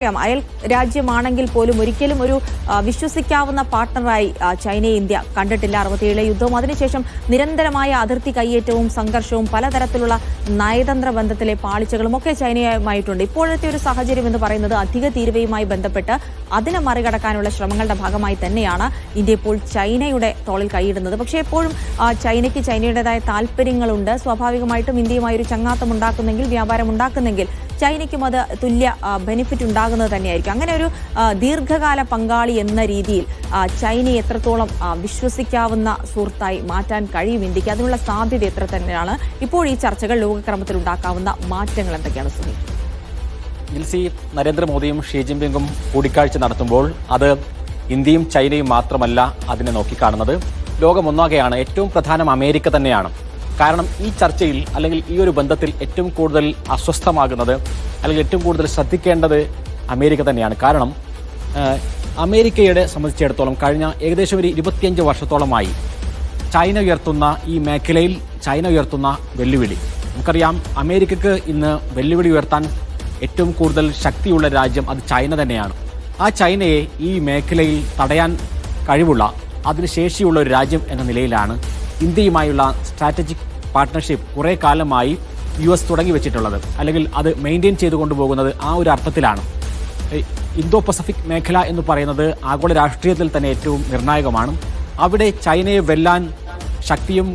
അയൽ രാജ്യമാണെങ്കിൽ പോലും ഒരിക്കലും ഒരു വിശ്വസിക്കാവുന്ന പാർട്ണറായി ചൈനയെ ഇന്ത്യ കണ്ടിട്ടില്ല. 67 യുദ്ധവും അതിനുശേഷം നിരന്തരമായ അതിർത്തി കയ്യേറ്റവും സംഘർഷവും പലതരത്തിലുള്ള നയതന്ത്ര ബന്ധത്തിലെ പാളിച്ചകളും ഒക്കെ ചൈനയുമായിട്ടുണ്ട്. ഇപ്പോഴത്തെ ഒരു സാഹചര്യം എന്ന് പറയുന്നത് അധിക തീരുവയുമായി ബന്ധപ്പെട്ട് അതിനെ മറികടക്കാനുള്ള ശ്രമങ്ങളുടെ ഭാഗമായി തന്നെയാണ് ഇന്ത്യ ഇപ്പോൾ ചൈനയുടെ തോളിൽ കൈയിടുന്നത്. പക്ഷേ എപ്പോഴും ചൈനയ്ക്ക് ചൈനയുടേതായ താല്പര്യങ്ങളുണ്ട്. സ്വാഭാവികമായിട്ടും ഇന്ത്യയുമായി ഒരു ചങ്ങാത്തം ഉണ്ടാക്കുന്നെങ്കിൽ, വ്യാപാരം ഉണ്ടാക്കുന്നെങ്കിൽ ചൈനയ്ക്കും അത് തുല്യ ബെനിഫിറ്റ് ഉണ്ടാകുന്നത് തന്നെയായിരിക്കും. അങ്ങനെ ഒരു ദീർഘകാല പങ്കാളി എന്ന രീതിയിൽ ചൈനയെ എത്രത്തോളം വിശ്വസിക്കാവുന്ന സുഹൃത്തായി മാറ്റാൻ കഴിയും ഇന്ത്യക്ക്, അതിനുള്ള സാധ്യത എത്ര തന്നെയാണ്? ഇപ്പോൾ ഈ ചർച്ചകൾ ലോകക്രമത്തിൽ ഉണ്ടാക്കാവുന്ന മാറ്റങ്ങൾ എന്തൊക്കെയാണ് സുനിൽ? ജിൽസി, നരേന്ദ്രമോദിയും ഷീ ജിൻപിങ്ങും കൂടിക്കാഴ്ച നടത്തുമ്പോൾ അത് ഇന്ത്യയും ചൈനയും മാത്രമല്ല അതിനെ നോക്കിക്കാണുന്നത്, ലോകമൊന്നാകെയാണ്. ഏറ്റവും പ്രധാനം അമേരിക്ക തന്നെയാണ്. കാരണം ഈ ചർച്ചയിൽ അല്ലെങ്കിൽ ഈ ഒരു ബന്ധത്തിൽ ഏറ്റവും കൂടുതൽ അസ്വസ്ഥമാകുന്നത് അല്ലെങ്കിൽ ഏറ്റവും കൂടുതൽ ശ്രദ്ധിക്കേണ്ടത് അമേരിക്ക തന്നെയാണ്. കാരണം അമേരിക്കയുടെ സംബന്ധിച്ചിടത്തോളം കഴിഞ്ഞ ഏകദേശം ഒരു 25 വർഷത്തോളമായി ചൈന ഉയർത്തുന്ന ഈ മേഖലയിൽ ചൈന ഉയർത്തുന്ന വെല്ലുവിളി നമുക്കറിയാം. അമേരിക്കക്ക് ഇന്ന് വെല്ലുവിളി ഉയർത്താൻ ഏറ്റവും കൂടുതൽ ശക്തിയുള്ള രാജ്യം അത് ചൈന തന്നെയാണ്. ആ ചൈനയെ ഈ മേഖലയിൽ തടയാൻ കഴിവുള്ള, അതിന് ശേഷിയുള്ള ഒരു രാജ്യം എന്ന നിലയിലാണ് ഇന്ത്യയുമായുള്ള സ്ട്രാറ്റജിക് പാർട്ട്ണർഷിപ്പ് കുറേ കാലമായി US തുടങ്ങി വെച്ചിട്ടുള്ളത്, അല്ലെങ്കിൽ അത് മെയിൻറ്റെയിൻ ചെയ്തു കൊണ്ടുപോകുന്നത് ആ ഒരു അർത്ഥത്തിലാണ്. ഇന്തോ പസഫിക് മേഖല എന്ന് പറയുന്നത് ആഗോള രാഷ്ട്രീയത്തിൽ തന്നെ ഏറ്റവും നിർണായകമാണ്. അവിടെ ചൈനയെ വെല്ലാൻ ശക്തിയും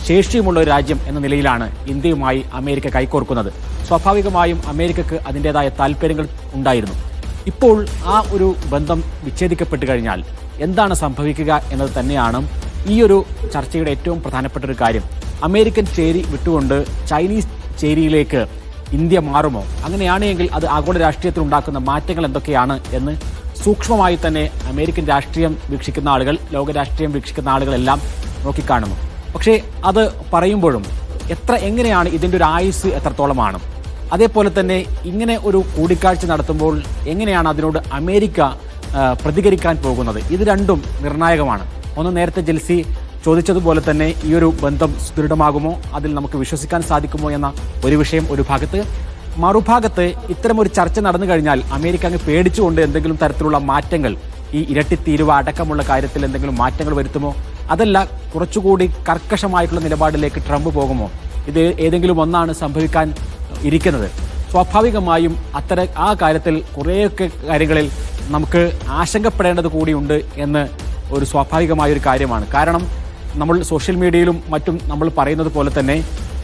ശേഷിയുമുള്ള ഒരു രാജ്യം എന്ന നിലയിലാണ് ഇന്ത്യയുമായി അമേരിക്ക കൈകോർക്കുന്നത്. സ്വാഭാവികമായും അമേരിക്കക്ക് അതിൻ്റെതായ താല്പര്യങ്ങൾ ഉണ്ടായിരുന്നു. ഇപ്പോൾ ആ ഒരു ബന്ധം വിച്ഛേദിക്കപ്പെട്ട് കഴിഞ്ഞാൽ എന്താണ് സംഭവിക്കുക എന്നത് തന്നെയാണ് ഈ ഒരു ചർച്ചയുടെ ഏറ്റവും പ്രധാനപ്പെട്ട ഒരു കാര്യം. അമേരിക്കൻ ചേരി വിട്ടുകൊണ്ട് ചൈനീസ് ചേരിയിലേക്ക് ഇന്ത്യ മാറുമോ? അങ്ങനെയാണെങ്കിൽ അത് ആഗോള രാഷ്ട്രീയത്തിൽ ഉണ്ടാക്കുന്ന മാറ്റങ്ങൾ എന്തൊക്കെയാണ് എന്ന് സൂക്ഷ്മമായി തന്നെ അമേരിക്കൻ രാഷ്ട്രീയം വീക്ഷിക്കുന്ന ആളുകൾ, ലോക രാഷ്ട്രീയം വീക്ഷിക്കുന്ന ആളുകളെല്ലാം നോക്കിക്കാണുന്നു. പക്ഷേ അത് പറയുമ്പോഴും എങ്ങനെയാണ് ഇതിൻ്റെ ഒരു ആയുസ് എത്രത്തോളമാണ്? അതേപോലെ തന്നെ ഇങ്ങനെ ഒരു കൂടിക്കാഴ്ച നടത്തുമ്പോൾ എങ്ങനെയാണ് അതിനോട് അമേരിക്ക പ്രതികരിക്കാൻ പോകുന്നത്? ഇത് രണ്ടും നിർണായകമാണ്. ഒന്ന്, നേരത്തെ ജിൽസി ചോദിച്ചതുപോലെ തന്നെ ഈ ഒരു ബന്ധം സുദൃഢമാകുമോ, അതിൽ നമുക്ക് വിശ്വസിക്കാൻ സാധിക്കുമോ എന്ന ഒരു വിഷയം ഒരു ഭാഗത്ത്. മറുഭാഗത്ത് ഇത്തരമൊരു ചർച്ച നടന്നു കഴിഞ്ഞാൽ അമേരിക്ക അങ്ങ് പേടിച്ചുകൊണ്ട് എന്തെങ്കിലും തരത്തിലുള്ള മാറ്റങ്ങൾ, ഈ ഇരട്ടിത്തീരുവ അടക്കമുള്ള കാര്യത്തിൽ എന്തെങ്കിലും മാറ്റങ്ങൾ വരുത്തുമോ? അതല്ല കുറച്ചുകൂടി കർക്കശമായിട്ടുള്ള നിലപാടിലേക്ക് ട്രംപ് പോകുമോ? ഇത് ഏതെങ്കിലും ഒന്നാണ് സംഭവിക്കാൻ ഇരിക്കുന്നത്. സ്വാഭാവികമായും ആ കാര്യത്തിൽ കുറേയൊക്കെ കാര്യങ്ങളിൽ നമുക്ക് ആശങ്കപ്പെടേണ്ടത് കൂടിയുണ്ട് എന്ന് ഒരു സ്വാഭാവികമായൊരു കാര്യമാണ്. കാരണം നമ്മൾ സോഷ്യൽ മീഡിയയിലും മറ്റും നമ്മൾ പറയുന്നത് പോലെ തന്നെ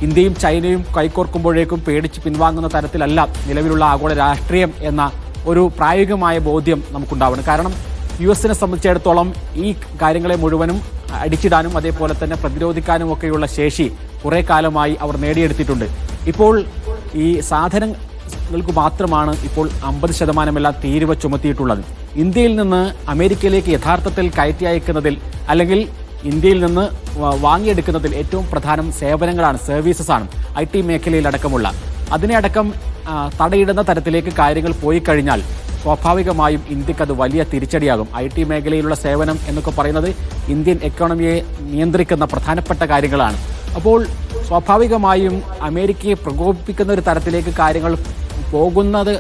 ഇന്ത്യയും ചൈനയും കൈകോർക്കുമ്പോഴേക്കും പേടിച്ച് പിൻവാങ്ങുന്ന തരത്തിലല്ല നിലവിലുള്ള ആഗോള രാഷ്ട്രീയം എന്ന ഒരു പ്രായോഗികമായ ബോധ്യം നമുക്കുണ്ടാവണം. കാരണം US സംബന്ധിച്ചിടത്തോളം ഈ കാര്യങ്ങളെ മുഴുവനും അടിച്ചിടാനും അതേപോലെ തന്നെ പ്രതിരോധിക്കാനും ഒക്കെയുള്ള ശേഷി കുറേ കാലമായി അവർ നേടിയെടുത്തിട്ടുണ്ട്. ഇപ്പോൾ ഈ സാധനങ്ങൾക്ക് മാത്രമാണ് ഇപ്പോൾ 50% തീരുവ ചുമത്തിയിട്ടുള്ളത്. ഇന്ത്യയിൽ നിന്ന് അമേരിക്കയിലേക്ക് യഥാർത്ഥത്തിൽ കയറ്റി അയക്കുന്നതിൽ അല്ലെങ്കിൽ ഇന്ത്യയിൽ നിന്ന് വാങ്ങിയെടുക്കുന്നതിൽ ഏറ്റവും പ്രധാനം സേവനങ്ങളാണ്, സർവീസസാണ്. IT മേഖലയിൽ അടക്കമുള്ള അതിനെ അടക്കം തടയിടുന്ന തരത്തിലേക്ക് കാര്യങ്ങൾ പോയി കഴിഞ്ഞാൽ സ്വാഭാവികമായും ഇന്ത്യക്ക് അത് വലിയ തിരിച്ചടിയാകും. IT മേഖലയിലുള്ള സേവനം എന്നൊക്കെ പറയുന്നത് ഇന്ത്യൻ എക്കോണമിയെ നിയന്ത്രിക്കുന്ന പ്രധാനപ്പെട്ട കാര്യങ്ങളാണ്. അപ്പോൾ സ്വാഭാവികമായും അമേരിക്കയെ പ്രകോപിപ്പിക്കുന്ന ഒരു തരത്തിലേക്ക് കാര്യങ്ങൾ പോകുന്നത്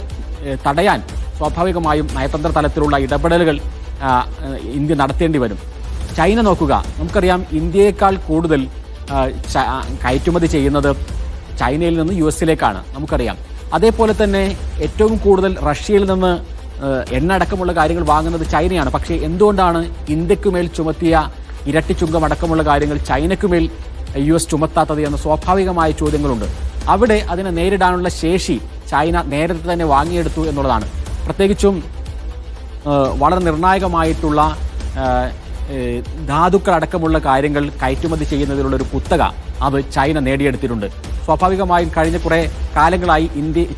തടയാൻ സ്വാഭാവികമായും നയതന്ത്ര തലത്തിലുള്ള ഇടപെടലുകൾ ഇന്ത്യ നടത്തേണ്ടി വരും. ചൈന നോക്കുക, നമുക്കറിയാം ഇന്ത്യയേക്കാൾ കൂടുതൽ കയറ്റുമതി ചെയ്യുന്നത് ചൈനയിൽ നിന്ന് US നമുക്കറിയാം. അതേപോലെ തന്നെ ഏറ്റവും കൂടുതൽ റഷ്യയിൽ നിന്ന് എണ്ണ അടക്കമുള്ള കാര്യങ്ങൾ വാങ്ങുന്നത് ചൈനയാണ്. പക്ഷേ എന്തുകൊണ്ടാണ് ഇന്ത്യക്കുമേൽ ചുമത്തിയ ഇരട്ടി ചുങ്കം അടക്കമുള്ള കാര്യങ്ങൾ ചൈനക്കുമേൽ US ചുമത്താത്തത് എന്ന സ്വാഭാവികമായ ചോദ്യങ്ങളുണ്ട്. അവിടെ അതിനെ നേരിടാനുള്ള ശേഷി ചൈന നേരത്തെ തന്നെ വാങ്ങിയെടുത്തു എന്നുള്ളതാണ്. പ്രത്യേകിച്ചും വളരെ നിർണായകമായിട്ടുള്ള ധാതുക്കൾ അടക്കമുള്ള കാര്യങ്ങൾ കയറ്റുമതി ചെയ്യുന്നതിലുള്ളൊരു കുത്തക അത് ചൈന നേടിയെടുത്തിട്ടുണ്ട്. സ്വാഭാവികമായും കഴിഞ്ഞ കുറേ കാലങ്ങളായി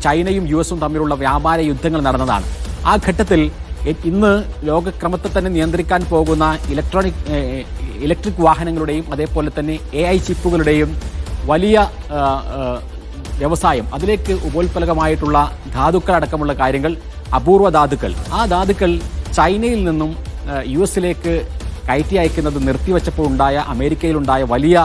ചൈനയും US തമ്മിലുള്ള വ്യാപാര യുദ്ധങ്ങൾ നടന്നതാണ്. ആ ഘട്ടത്തിൽ ഇന്ന് ലോകക്രമത്തെ തന്നെ നിയന്ത്രിക്കാൻ പോകുന്ന ഇലക്ട്രിക് വാഹനങ്ങളുടെയും അതേപോലെ തന്നെ AI ചിപ്പുകളുടെയും വലിയ വ്യവസായം, അതിലേക്ക് ഉപോത്പലകമായിട്ടുള്ള ധാതുക്കൾ അടക്കമുള്ള കാര്യങ്ങൾ, അപൂർവ ധാതുക്കൾ, ആ ധാതുക്കൾ ചൈനയിൽ നിന്നും US കയറ്റി അയക്കുന്നത് നിർത്തിവെച്ചപ്പോൾ അമേരിക്കയിലുണ്ടായ വലിയ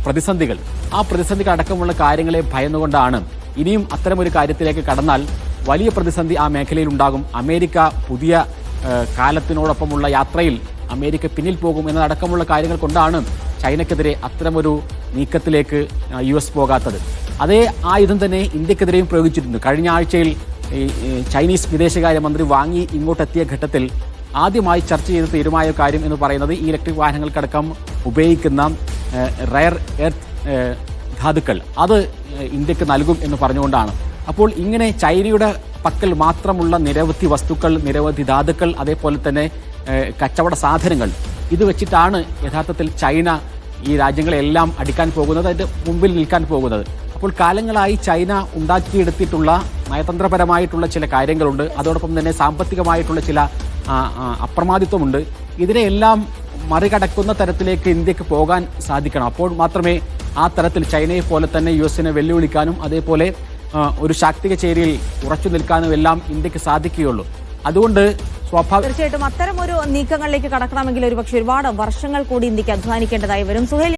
പ്രതിസന്ധികൾ, ആ പ്രതിസന്ധികൾ അടക്കമുള്ള കാര്യങ്ങളെ ഭയന്നുകൊണ്ടാണ് ഇനിയും അത്തരമൊരു കാര്യത്തിലേക്ക് കടന്നാൽ വലിയ പ്രതിസന്ധി ആ മേഖലയിൽ ഉണ്ടാകും. അമേരിക്ക പുതിയ കാലത്തിനോടൊപ്പമുള്ള യാത്രയിൽ അമേരിക്ക പിന്നിൽ പോകും എന്നതടക്കമുള്ള കാര്യങ്ങൾ കൊണ്ടാണ് ചൈനയ്ക്കെതിരെ അത്തരമൊരു നീക്കത്തിലേക്ക് US പോകാത്തത്. അതേ ആയുധം തന്നെ ഇന്ത്യക്കെതിരെയും പ്രയോഗിച്ചിട്ടുണ്ട്. കഴിഞ്ഞ ആഴ്ചയിൽ ചൈനീസ് വിദേശകാര്യമന്ത്രി വാങ്ങി ഇങ്ങോട്ടെത്തിയ ഘട്ടത്തിൽ ആദ്യമായി ചർച്ച ചെയ്ത് തീരുമാന കാര്യം എന്ന് പറയുന്നത് ഈ ഇലക്ട്രിക് വാഹനങ്ങൾക്കടക്കം ഉപയോഗിക്കുന്ന റയർ എർത്ത് ധാതുക്കൾ അത് ഇന്ത്യക്ക് നൽകും എന്ന് പറഞ്ഞുകൊണ്ടാണ്. അപ്പോൾ ഇങ്ങനെ ചൈനയുടെ പക്കൽ മാത്രമുള്ള നിരവധി വസ്തുക്കൾ, നിരവധി ധാതുക്കൾ, അതേപോലെ തന്നെ കച്ചവട സാധനങ്ങൾ, ഇത് വെച്ചിട്ടാണ് യഥാർത്ഥത്തിൽ ചൈന ഈ രാജ്യങ്ങളെല്ലാം അടിക്കാൻ പോകുന്നത്, അതിൻ്റെ മുമ്പിൽ നിൽക്കാൻ പോകുന്നത്. അപ്പോൾ കാലങ്ങളായി ചൈന ഉണ്ടാക്കിയെടുത്തിട്ടുള്ള നയതന്ത്രപരമായിട്ടുള്ള ചില കാര്യങ്ങളുണ്ട്, അതോടൊപ്പം തന്നെ സാമ്പത്തികമായിട്ടുള്ള ചില അപ്രമാദിത്വമുണ്ട്. ഇതിനെയെല്ലാം മറികടക്കുന്ന തരത്തിലേക്ക് ഇന്ത്യക്ക് പോകാൻ സാധിക്കണം. അപ്പോൾ മാത്രമേ ആ തരത്തിൽ ചൈനയെ പോലെ തന്നെ US-നെ വെല്ലുവിളിക്കാനും അതേപോലെ ഒരു ശാക്തിക ചേരിയിൽ ഉറച്ചു നിൽക്കാനും എല്ലാം ഇന്ത്യക്ക് സാധിക്കുകയുള്ളൂ. അതുകൊണ്ട് തീർച്ചയായിട്ടും അത്തരം ഒരു നീക്കങ്ങളിലേക്ക് കടക്കണമെങ്കിൽ ഒരുപക്ഷെ ഒരുപാട് വർഷങ്ങൾ കൂടി ഇന്ത്യക്ക് അധ്വാനിക്കേണ്ടതായി വരും. സുഹേൽ